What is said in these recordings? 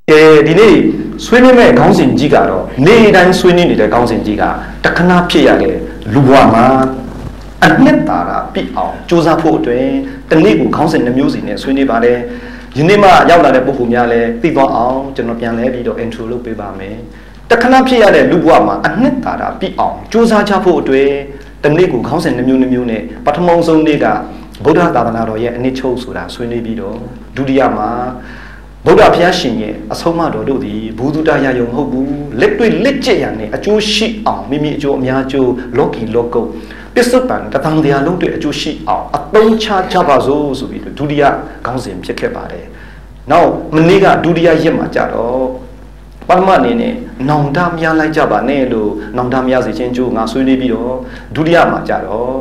ဒီနေ့ဆွေးနွေးမဲ့ခေါင်းစဉ်ကြီးကတော့နေတိုင်းဆွေးနွေးနေတဲ့ခေါင်းစဉ်ကြီးကတခဏဖြစ်ရတဲ့လူဘဝမှာအနှစ်သာရပြည့်အောင်စူးစမ်းဖို့အတွက်တနေ့ကိုခေါင်းစဉ်နှမျိုးစီနဲ့ဆွေးနွေးပါတယ်ယနေ့မှရောက်လာတဲ့ပုဂ္ဂိုလ်များလည်းသိသွားအောင်ကျွန်တော်ပြန်လဲပြီးတော့ intro လုပ်ပေးပါမယ်တခဏဖြစ်ရတဲ့လူဘဝမှာအနှစ်သာရပြည့်အောင်စူးစမ်းချဖို့အတွက်တနေ့ကိုခေါင်းစဉ်နှမျိုးနဲ့ပထမဆုံးနေ့ကဗုဒ္ဓသာသနာတော်ရဲ့အနှစ်ချုပ်ဆိုတာဆွေးနွေးပြီးတော့ဒုတိယမှာဗုဒ္ဓဘုရားရှင်ရဲ့အဆုံးအမတော်တို့သည်ဘုဒ္ဓတရားယုံမဟုတ်ဘူးလက်တွေ့လက်ကျက်ရနဲ့အကျိုးရှိအောင်မိမိအကျိုးအများကျိုးလောကီလောကုတ်ပစ္စုပန်တသံတရားလုံးတွေအကျိုးရှိအောင်အသုံးချကြပါစို့ဆိုပြီးဒုတိယခေါင်းစဉ်ဖြစ်ခဲ့ပါတယ်။နောက်မနေ့ကဒုတိယရက်မှာကြတော့ပထမအနေနဲ့နောင်တများလိုက်ကြပါနဲ့လို့နောင်တများစေခြင်းကျိုးငါဆွေးနွေးပြီးတော့ဒုတိယမှာကြတော့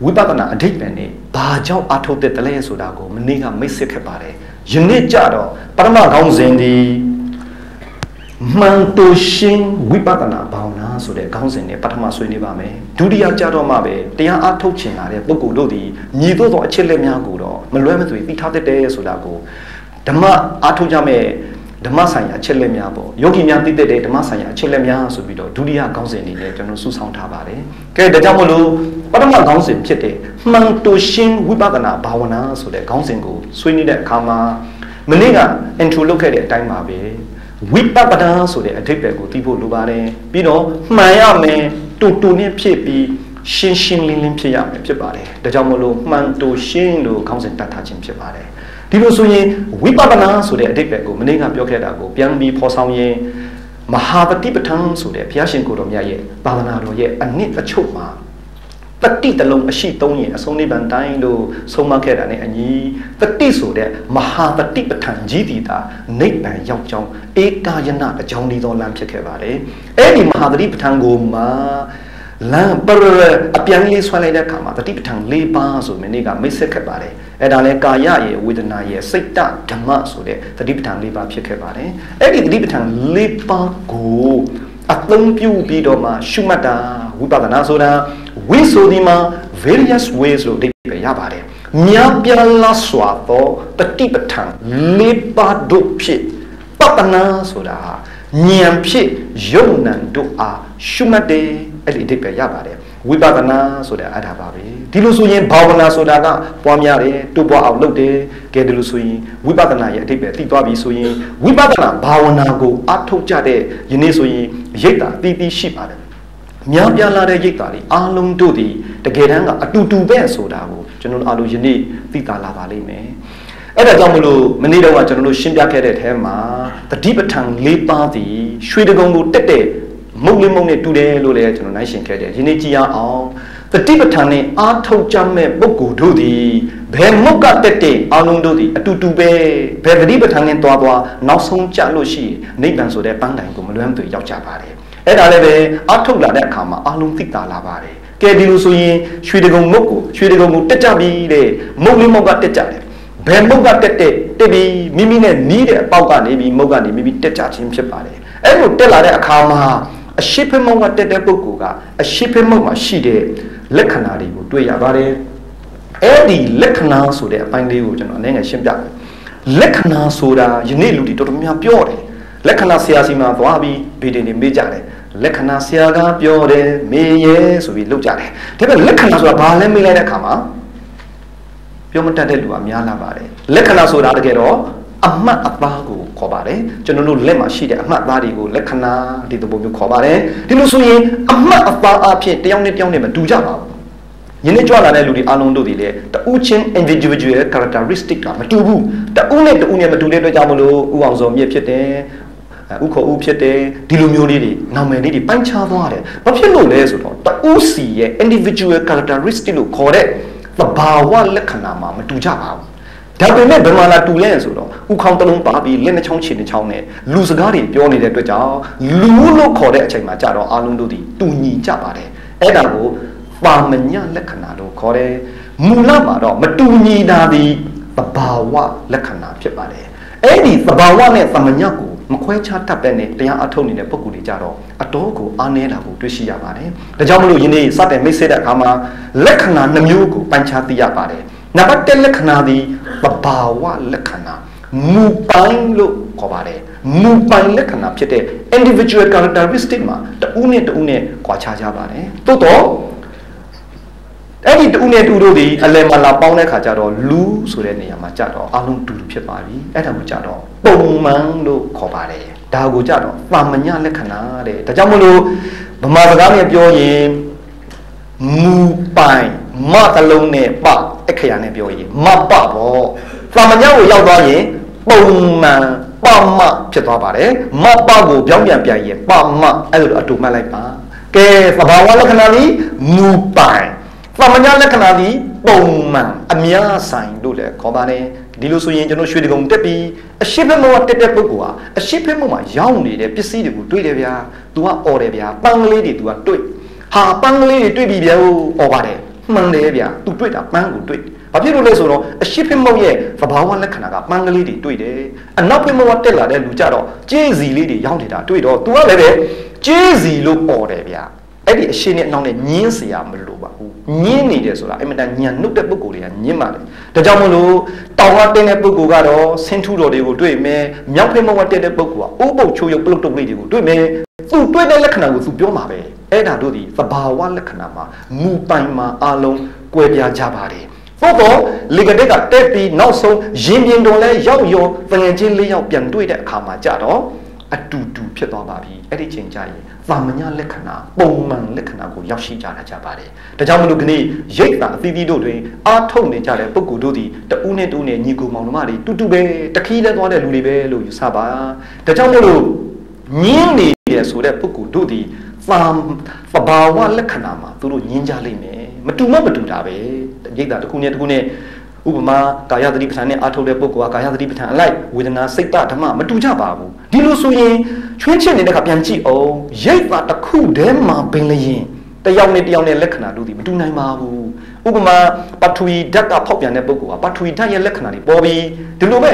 ဝိပဿနာအဓိပ္ပာယ်နဲ့ဘာကြောင့်အထုတ်တဲ့တလဲဆိုတာကိုမနေ့ကမိတ်ဆက်ခဲ့ပါတယ်။ယနေ့ကြတော့ပထမခေါင်းစဉ်ဒီမှန်တူရှင်ဝိပဿနာဘာဝနာဆိုတဲ့ခေါင်းစဉ်နဲ့ပထမဆွေးနွေးပါမယ်ဒုတိယကြတော့မှပဲတရားအထုတ်ချင်လာတဲ့ပုဂ္ဂိုလ်တို့ဒီညီတို့သောအချက်လက်များကိုတော့မလွဲမသွေသိထားတတ်တယ်ဆိုတာကိုဓမ္မအထုတ်ကြမဲ့ဓမ္မဆိုင်ရာအချက်လက်များပေါ့ယောဂီများသိတဲ့ဓမ္မဆိုင်ရာအချက်လက်များဆိုပြီးတော့ဒုတိယခေါင်းစဉ်အနေနဲ့ကျွန်တော်စုဆောင်းထားပါတယ်ကဲဒါကြောင့်မလို့ပထမခေါင်းစဉ်ဖြစ်တဲ့မှန်တူရှင်ဝိပဿနာဘာဝနာဆိုတဲ့ခေါင်းစဉ်ကိုဆွေးနွေးတဲ့အခါမှာမနေ့က intro လုပ်ခဲ့တဲ့အတိုင်းပါပဲဝိပဿနာဆိုတဲ့အဓိပ္ပာယ်ကိုသိဖို့လိုပါတယ်ပြီးတော့မှန်ရမယ်တူနဲ့ဖြစ်ပြီးရှင်းလင်းဖြစ်ရမယ်ဖြစ်ပါတယ်ဒါကြောင့်မလို့မှန်တူရှင်းလို့ခေါင်းစဉ်တတ်ထားခြင်းဖြစ်ပါတယ်ဒီလိုဆိုရင်ဝိပဿနာဆိုတဲ့အဓိပ္ပာယ်ကိုမနေ့ကပြောခဲ့တာကိုပြန်ပြီးဖော်ဆောင်ရင်မဟာပฏิပဋ္ဌာန်ဆိုတဲ့ဘုရားရှင်ကိုယ်တော်မြတ်ရဲ့သာသနာတော်ရဲ့အနှစ်အချုပ်မှာတတိတလုံးအရှိသုံးရင်အဆုံးနိဗ္ဗာန်တိုင်းလို့ဆုံးမခဲ့တာနဲ့အညီတတိဆိုတဲ့မဟာပฏิပဋ္ဌာန်ကြီးတည်တာနိဗ္ဗာန်ရောက်ကြောင်းဧကာယနာအကြောင်းဒီသောလမ်းဖြစ်ခဲ့ပါတယ်အဲ့ဒီမဟာပฏิပဋ္ဌာန်ကိုမှလမ်းပရအပြန်လေးဆွဲလိုက်တဲ့အခါမှာတတိပဋ္ဌာန်၄ပါးဆိုမနေ့ကမိတ်ဆက်ခဲ့ပါတယ်အဲ့ဒါလဲကာယရဲ့ဝေဒနာရဲ့စိတ်တဓမ္မဆိုတဲ့တတိပဋ္ဌာန်၄ပါးဖြစ်ခဲ့ပါတယ်အဲ့ဒီတတိပဋ္ဌာန်၄ပါးကိုအသုံးပြုပြီးတော့မှရှုမှတ်တာဝိပဿနာဆိုတာဝိဆိုဒီမှာ various ways လို့အဓိပ္ပာယ်ရပါတယ်များပြားလားစွာသောတတိပဋ္ဌာန်၄ပါးတို့ဖြစ်ပတ္တနာဆိုတာဉာဏ်ဖြစ်ယုံနံတို့အားရှုမှတ်တယ်အဲ့ဒီအဓိပ္ပာယ်ရပါတယ်ဝိပဿနာဆိုတာအဲ့ဒါပါပဲဒီလိုဆိုရင်ဘာဝနာဆိုတာကပွားများတယ်တိုးပွားအောင်လုပ်တယ်ကဲဒီလိုဆိုရင်ဝိပဿနာရဲ့အဓိပ္ပာယ်သိသွားပြီဆိုရင်ဝိပဿနာဘာဝနာကိုအထုတ်ကြတဲ့ယနေ့ဆိုရင်ရိတ်တာတည်တည်ရှိပါတယ်များပြားလာတဲ့ရိတ်တာတွေအားလုံးတို့ဒီတကယ်တမ်းကအတူတူပဲဆိုတာကိုကျွန်တော်အားလုံးယနေ့သိသာလာပါလိမ့်မယ်အဲ့ဒါကြောင့်မလို့မနေ့တော့ကကျွန်တော်တို့ရှင်းပြခဲ့တဲ့အဲမှာတတိပဋ္ဌာန်၄ပါးသည်ရွှေတကုံကိုတက်တဲ့မုတ်လေးမုတ်နဲ့တူတယ်လို့လည်းကျွန်တော်နိုင်ရှင်ခဲ့တယ်ဒီနေ့ကြည့်ရအောင်တတိပဋ္ဌာန်နဲ့အားထုတ်ကြမဲ့ပုဂ္ဂိုလ်တို့သည်ဘယ်မုတ်ကတက်တဲ့အားလုံးတို့သည်အတူတူပဲဘယ်တတိပဋ္ဌာန်နဲ့သွားနောက်ဆုံးကြလို့ရှိရင်နိဗ္ဗာန်ဆိုတဲ့ပန်းတိုင်ကိုမလွမ်းသွေရောက်ကြပါတယ်အဲ့ဒါလည်းပဲအားထုတ်လာတဲ့အခါမှာအားလုံးသိတာလာပါတယ်ကဲဒီလိုဆိုရင်ရွှေတကုံမုတ်ကိုတက်ကြပြီတဲ့မုတ်လေးမုတ်ကတက်ကြတယ်ဘယ်မုတ်ကတက်ပြီးမိမိနဲ့နီးတဲ့အပေါက်ကနေပြီးမုတ်ကနေမိမိတက်ကြခြင်းဖြစ်ပါတယ်အဲ့လိုတက်လာတဲ့အခါမှာအရှိဖမုတ်ကတက်တဲ့ပုဂ္ဂိုလ်ကအရှိဖမုတ်မှာရှိတဲ့လက္ခဏာတွေကိုတွေ့ရပါတယ်အဲ့ဒီလက္ခဏာဆိုတဲ့အပိုင်းလေးကိုကျွန်တော်အနေနဲ့ရှင်းပြမယ်လက္ခဏာဆိုတာယနေ့လူတွေတော်တော်များပြောတယ်လက္ခဏာဆရာစီမှာသွားပြီးဗီဒီနေမေးကြတယ်လက္ခဏာဆရာကပြောတယ်မေးရဲဆိုပြီးလုပ်ကြတယ်ဒါပေမဲ့လက္ခဏာဆိုတာဘာလဲမေးလိုက်တဲ့အခါမှာပြောမတတ်တဲ့လူကများလာပါတယ်လက္ခဏာဆိုတာတကယ်တော့အမှတ်အသားကိုခေါ်ပါတယ်ကျွန်တော်တို့လက်မှာရှိတဲ့အမှတ်အသားတွေကိုလက္ခဏာဒီသဘောမျိုးခေါ်ပါတယ်ဒီလိုဆိုရင်အမှတ်အသားအဖြစ်တယောက်နဲ့တယောက်နဲ့မတူကြပါဘူးယနေ့ကြွလာတဲ့လူတွေအားလုံးတို့ဒီလေတူးချင်း individual characteristic ကမတူဘူးတူးနဲ့မတူတဲ့အတွက်ကြောင့်မလို့ဥအောင်စောမြစ်ဖြစ်တယ်ဥခေါ်ဥဖြစ်တယ်ဒီလိုမျိုးလေးတွေနာမည်လေးတွေပိုင်းခြားသွားတယ်ဘာဖြစ်လို့လဲဆိုတော့တူးစီရဲ့ individual characteristic လို့ခေါ်တဲ့သဘာဝလက္ခဏာမှာမတူကြပါဘူးဒါပေမဲ့ဘယ်မှာလာတူလဲဆိုတော့ဥခေါင်းတစ်လုံးပါပြီးလက်နှချောင်းခြေနှချောင်းနဲ့လူစကားတွေပြောနေတဲ့အတွက်ကြောင့်လူလို့ခေါ်တဲ့အချိန်မှာကြတော့အားလုံးတို့ဒီတူညီကြပါတယ်အဲ့ဒါကိုပါမညလက္ခဏာလို့ခေါ်တယ်မူလမှာတော့မတူညီတာဒီသဘာဝလက္ခဏာဖြစ်ပါတယ်အဲ့ဒီသဘာဝနဲ့သမညကိုမခွဲခြားတတ်တဲ့နဲ့တရားအထုတ်နေတဲ့ပုဂ္ဂိုလ်တွေကြတော့အတော်ကိုအားနည်းတာကိုတွေ့ရှိရပါတယ်ဒါကြောင့်မလို့ယနေ့စတဲ့မိတ်ဆက်တဲ့အခါမှာလက္ခဏာနှမျိုးကိုပိုင်းခြားသိရပါတယ်နံပါတ်1လက္ခဏာသည်သဘာဝလက္ခဏာ မူပိုင်းလို့ခေါ်ပါတယ်မူပိုင်းလက္ခဏာဖြစ်တဲ့ individual characteristic မှာတဦးနဲ့ကွာခြားကြပါတယ်သို့တော့အဲ့ဒီတူနဲ့တူတို့ဒီအလယ်မှာလာပေါင်းတဲ့ခါကျတော့လူဆိုတဲ့နေရာမှာကြတော့အလုံးတူဖြစ်ပါပြီအဲ့ဒါကိုကြတော့ပုံမှန်လို့ခေါ်ပါတယ်ဒါကိုကြတော့ပါမညလက္ခဏာတဲ့ဒါကြောင့်မလို့ဗမာစကားနဲ့ပြောရင်မူပိုင်မတလုံးနဲ့ပအခရာနဲ့ပြောရင်မပပေါ့ပါမညကိုရောက်သွားရင်ပုံမှန်ပမဖြစ်သွားပါတယ်မပကိုပြောင်းပြန်ရင်ပမအဲ့လိုအတူမှတ်လိုက်ပါကဲသဘာဝလက္ခဏာကြီးမူပိုင်ပါမညလက္ခဏာကြီးပုံမှန်အများဆိုင်လို့လည်းခေါ်ပါတယ်ဒီလိုဆိုရင်ကျွန်တော်ရွှေတကုံတက်ပြီးအရှိဖက်မောတက်တဲ့ပုဂ္ဂိုလ်ဟာအရှိဖက်မောမှာရောက်နေတဲ့ပစ္စည်းတွေကိုတွေ့တယ်ဗျာ तू ကអော်တယ်ဗျာပန်းကလေးတွေ तू ကတွေ့ဟာပန်းကလေးတွေတွေ့ပြီဗျာអော်ပါတယ်မှန်တယ်ဗျာ तू တွေ့တာပန်းကိုတွေ့ဘာဖြစ်လို့လဲဆိုတော့အရှိဖက်မောရဲ့သဘာဝလက္ခဏာကပန်းကလေးတွေတွေ့တယ်အနောက်ဖက်မောကတက်လာတဲ့လူကြတော့ကြေးစီလေးတွေရောက်နေတာတွေ့တော့ तू ကလည်းပဲကြေးစီလို့អော်တယ်ဗျာအဲ့ဒီအရှိနဲ့အနောက်နဲ့ညင်းเสียမလို့ပါဘူးညင်းနေတယ်ဆိုတာအမှန်တန်ညံနှုတ်တဲ့ပုဂ္ဂိုလ်တွေကညင်းပါလေဒါကြောင့်မလို့တောင်ကတင်းတဲ့ပုဂ္ဂိုလ်ကတော့ဆင်းထူတော်တွေကိုတွေ့မယ်မြောက်ဖိမဝတ်တဲ့ပုဂ္ဂိုလ်ကအိုးပုတ်ချိုးရုပ်ပလုတ်တုပ်လေးတွေကိုတွေ့မယ်သူတွေ့တဲ့လက္ခဏာကိုသူပြောမှာပဲအဲ့ဒါတို့ဒီသဘာဝလက္ခဏာမှာမူပိုင်မှာအလုံးကွဲပြားကြပါတယ်သို့တော့လေကတဲ့ကတက်ပြီးနောက်ဆုံးရင်ပြင်တော်လဲရောက်ရောတငယ်ချင်း၄ယောက်ပြန်တွေ့တဲ့အခါမှာကြတော့အတူတူဖြစ်သွားပါပြီအဲ့ဒီချိန်ကျရင်သာမညလက္ခဏာပုံမှန်လက္ခဏာကိုရောက်ရှိကြတာကြပါတယ်ဒါကြောင့်မလို့ဒီနေ့ရိတ်တာအသီးသီးတို့တွင်အားထုတ်နေကြတဲ့ပုဂ္ဂိုလ်တို့သည်တဦးနဲ့တူနဲ့ညီကိုမောင်နှမတွေတူတူပဲတခီးလဲသွားတဲ့လူတွေပဲလို့ယူဆပါဒါကြောင့်မလို့ညင်းနေတယ်ဆိုတဲ့ပုဂ္ဂိုလ်တို့သည်သဘာဝလက္ခဏာမှာသူတို့ညင်းကြလိမ့်မယ်မတူတာပဲရိတ်တာတစ်ခုနဲ့ဥပမာကာယသတိပဋ္ဌာန်နဲ့အားထုတ်တဲ့ပုဂ္ဂိုလ်ကကာယသတိပဋ္ဌာန်အလိုက်ဝေဒနာစိတ်ဓမ္မမတူကြပါဘူးဒီလိုဆိုရင်ချွင်းချက်နေတဲ့ခါပြန်ကြည့်အောင်ရိတ်ပါတစ်ခုတည်းမှာပင်လျင်တယောက်နဲ့လက္ခဏာတို့ဒီမတူနိုင်ပါဘူးဥပမာပထဝီဓာတ်ကဖောက်ပြန်တဲ့ပုဂ္ဂိုလ်ကပထဝီဓာတ်ရဲ့လက္ခဏာတွေပေါ်ပြီးဒီလိုပဲ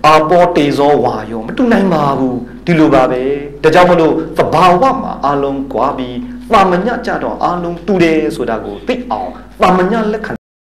အာပေါ်တေဇောဝါယောမတူနိုင်ပါဘူးဒီလိုပါပဲဒါကြောင့်မလို့သဘာဝမှာအလုံးကွာပြီးပါမညကြတော့အလုံးတူတယ်ဆိုတာကိုသိအောင်ပါမညလက္ခဏာ